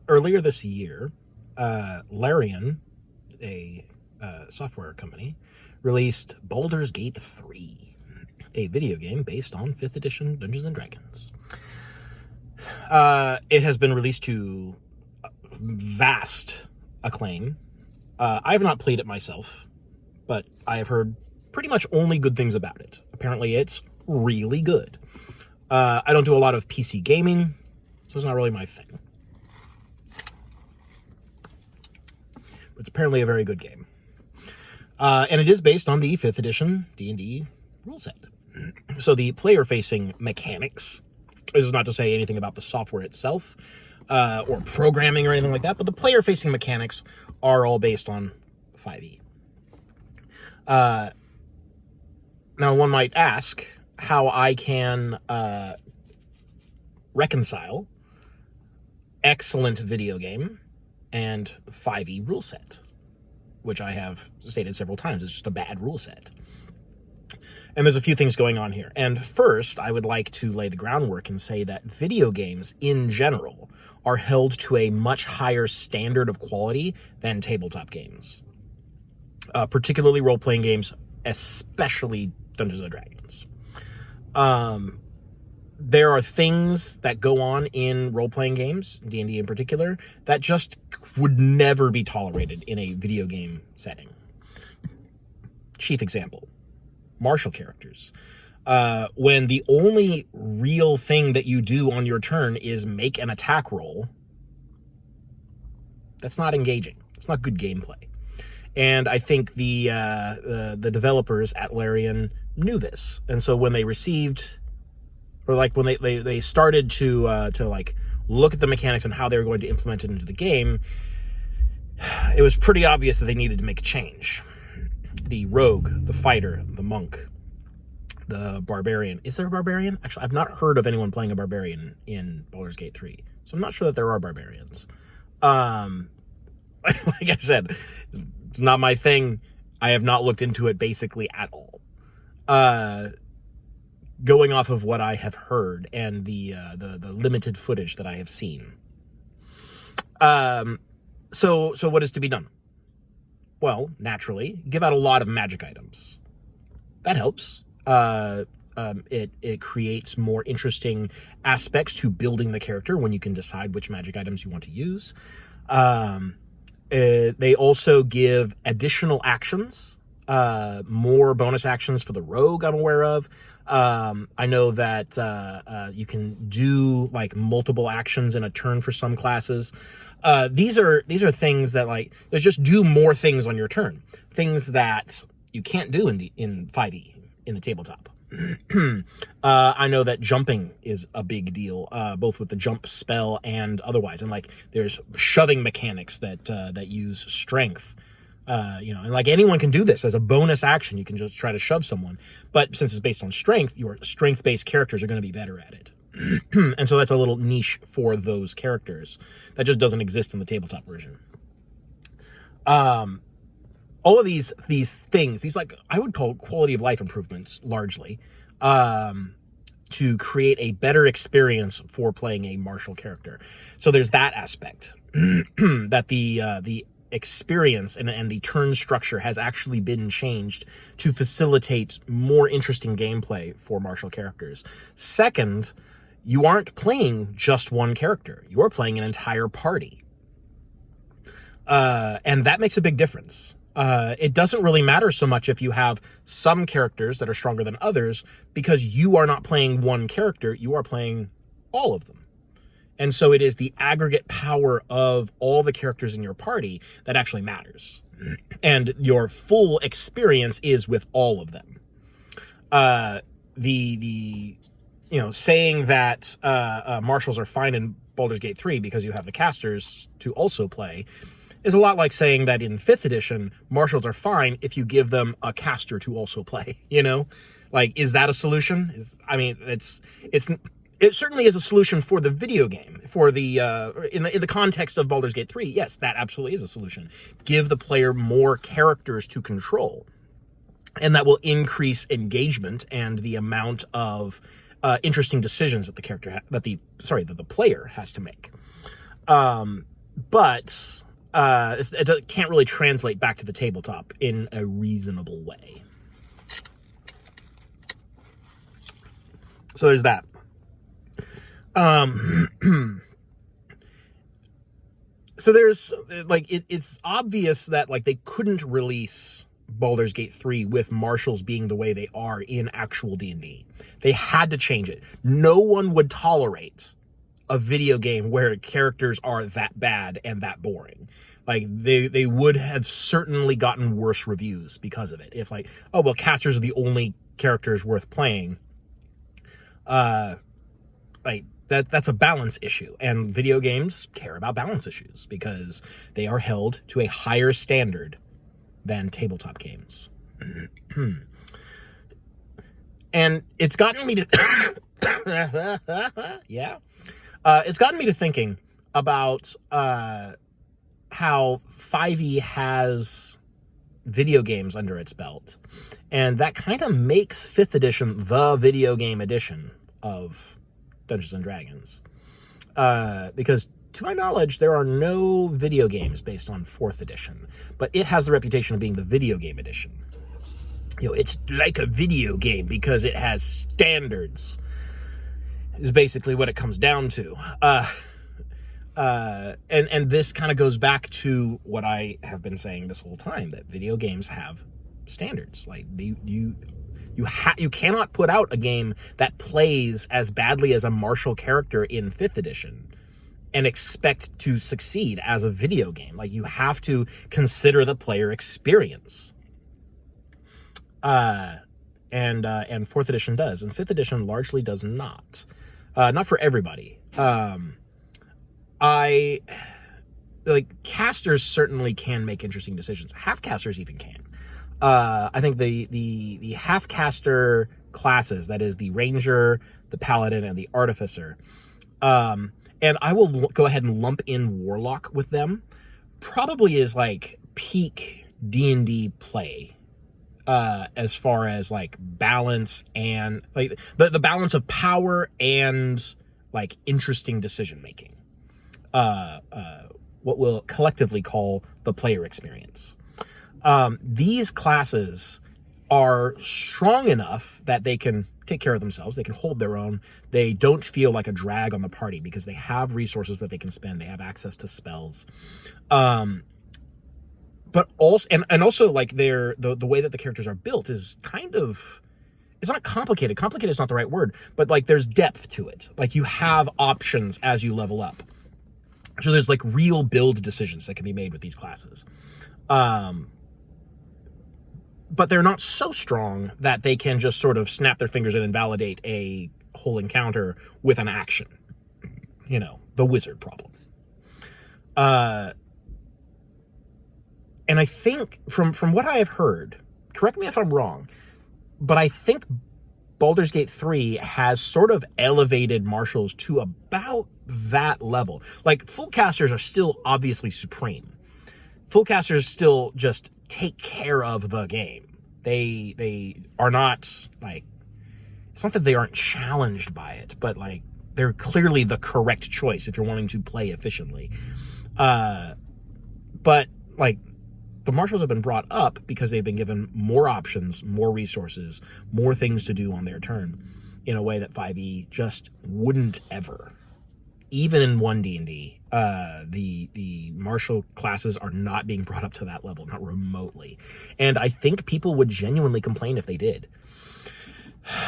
earlier this year, Larian, a software company, released Baldur's Gate 3, a video game based on 5th edition Dungeons & Dragons. It has been released to vast acclaim. I have not played it myself, but I have heard pretty much only good things about it. Apparently it's really good. I don't do a lot of PC gaming, so it's not really my thing. It's apparently a very good game. And it is based on the 5th edition D&D rule set. So the player-facing mechanics, this is not to say anything about the software itself, or programming or anything like that, but the player-facing mechanics are all based on 5e. Now, one might ask how I can reconcile excellent video game and 5e rule set, which I have stated several times is just a bad rule set. And there's a few things going on here. And first, I would like to lay the groundwork and say that video games in general are held to a much higher standard of quality than tabletop games. Particularly role-playing games, especially Dungeons & Dragons. There are things that go on in role-playing games, D&D in particular, that just would never be tolerated in a video game setting. Chief example, martial characters. When the only real thing that you do on your turn is make an attack roll, that's not engaging. It's not good gameplay. And I think the developers at Larian knew this. And so when they received, or like when they started to like look at the mechanics and how they were going to implement it into the game, it was pretty obvious that they needed to make a change. The rogue, the fighter, the monk, the barbarian. Is there a barbarian? Actually, I've not heard of anyone playing a barbarian in Baldur's Gate 3, so I'm not sure that there are barbarians. Like I said, it's not my thing. I have not looked into it basically at all. Going off of what I have heard and the limited footage that I have seen. So what is to be done? Well, naturally, give out a lot of magic items. That helps. It creates more interesting aspects to building the character when you can decide which magic items you want to use. They also give additional actions, more bonus actions for the rogue I'm aware of. I know that you can do like multiple actions in a turn for some classes. These are things that like let's just do more things on your turn. Things that you can't do in 5e in the tabletop. I know that jumping is a big deal, both with the jump spell and otherwise. And like there's shoving mechanics that use strength. And like anyone can do this as a bonus action. You can just try to shove someone. But since it's based on strength, your strength-based characters are going to be better at it. And so that's a little niche for those characters that just doesn't exist in the tabletop version. All of these things, these like I would call quality of life improvements largely, to create a better experience for playing a martial character. So there's that aspect that the experience and the turn structure has actually been changed to facilitate more interesting gameplay for martial characters. Second, you aren't playing just one character. You're playing an entire party. And that makes a big difference. It doesn't really matter so much if you have some characters that are stronger than others, because you are not playing one character, you are playing all of them. And so it is the aggregate power of all the characters in your party that actually matters. And your full experience is with all of them. Saying that martials are fine in Baldur's Gate 3 because you have the casters to also play is a lot like saying that in 5th edition, martials are fine if you give them a caster to also play, Like, is that a solution? It certainly is a solution for the video game. For the in the context of Baldur's Gate 3, yes, that absolutely is a solution. Give the player more characters to control, and that will increase engagement and the amount of interesting decisions that the player has to make. but it can't really translate back to the tabletop in a reasonable way. So there's that. So there's like it's obvious that like they couldn't release Baldur's Gate 3 with marshals being the way they are in actual D&D. They had to change it. No one would tolerate a video game where characters are that bad and that boring. Like they would have certainly gotten worse reviews because of it. If like, oh well, casters are the only characters worth playing. Like that's a balance issue, and video games care about balance issues because they are held to a higher standard than tabletop games. And it's gotten me to it's gotten me to thinking about how 5e has video games under its belt, and that kind of makes 5th edition the video game edition of Dungeons and Dragons, because to my knowledge there are no video games based on 4th edition, but it has the reputation of being the video game edition. You know, it's like a video game because it has standards, is basically what it comes down to. And this kind of goes back to what I have been saying this whole time, that video games have standards. Like you cannot put out a game that plays as badly as a martial character in 5th edition and expect to succeed as a video game. Like, you have to consider the player experience. And 4th edition does, and 5th edition largely does not. Not for everybody. Casters certainly can make interesting decisions. Half-casters even can. I think the half-caster classes, that is the Ranger, the Paladin, and the Artificer, and I will go ahead and lump in Warlock with them, probably is like peak D&D play, as far as like balance and like the balance of power and like interesting decision making. What we'll collectively call the player experience. These classes are strong enough that they can take care of themselves. They can hold their own. They don't feel like a drag on the party because they have resources that they can spend. They have access to spells. But also, and also like the way that the characters are built is kind of, it's not complicated. Complicated is not the right word, but like there's depth to it. Like you have options as you level up. So there's like real build decisions that can be made with these classes. But they're not so strong that they can just sort of snap their fingers and invalidate a whole encounter with an action. You know, the wizard problem. And I think from what I have heard, correct me if I'm wrong, but I think Baldur's Gate 3 has sort of elevated martials to about that level. Like, full casters are still obviously supreme. Full casters still just take care of the game. They are not, like, it's not that they aren't challenged by it, but, like, they're clearly the correct choice if you're wanting to play efficiently. But, like, the marshals have been brought up because they've been given more options, more resources, more things to do on their turn in a way that 5e just wouldn't ever. Even in 1D&D, the martial classes are not being brought up to that level, not remotely. And I think people would genuinely complain if they did.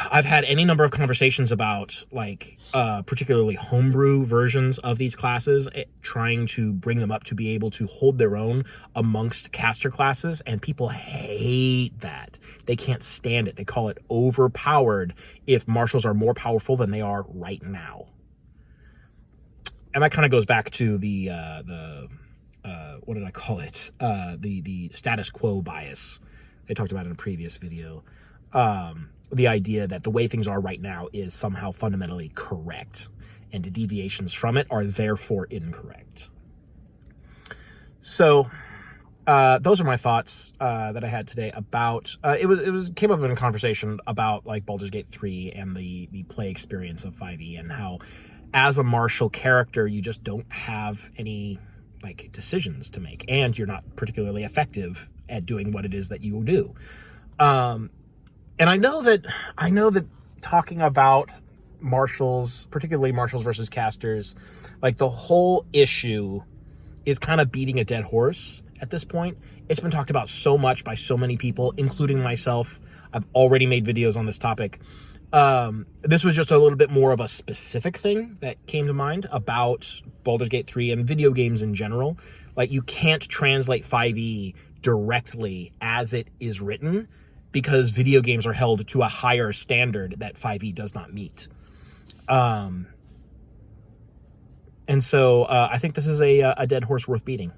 I've had any number of conversations about, like, particularly homebrew versions of these classes, trying to bring them up to be able to hold their own amongst caster classes, and people hate that. They can't stand it. They call it overpowered if martials are more powerful than they are right now. And that kind of goes back to the what did I call it? The status quo bias I talked about in a previous video. The idea that the way things are right now is somehow fundamentally correct, and the deviations from it are therefore incorrect. So, those are my thoughts that I had today about it came up in a conversation about like Baldur's Gate 3 and the play experience of 5e, and how as a martial character you just don't have any like decisions to make, and you're not particularly effective at doing what it is that you do. And I know that talking about marshals, particularly marshals versus casters, like the whole issue is kind of beating a dead horse at this point. It's been talked about so much by so many people, including myself. I've already made videos on this topic. This was just a little bit more of a specific thing that came to mind about Baldur's Gate 3 and video games in general. Like, you can't translate 5e directly as it is written because video games are held to a higher standard that 5e does not meet. And so I think this is a dead horse worth beating.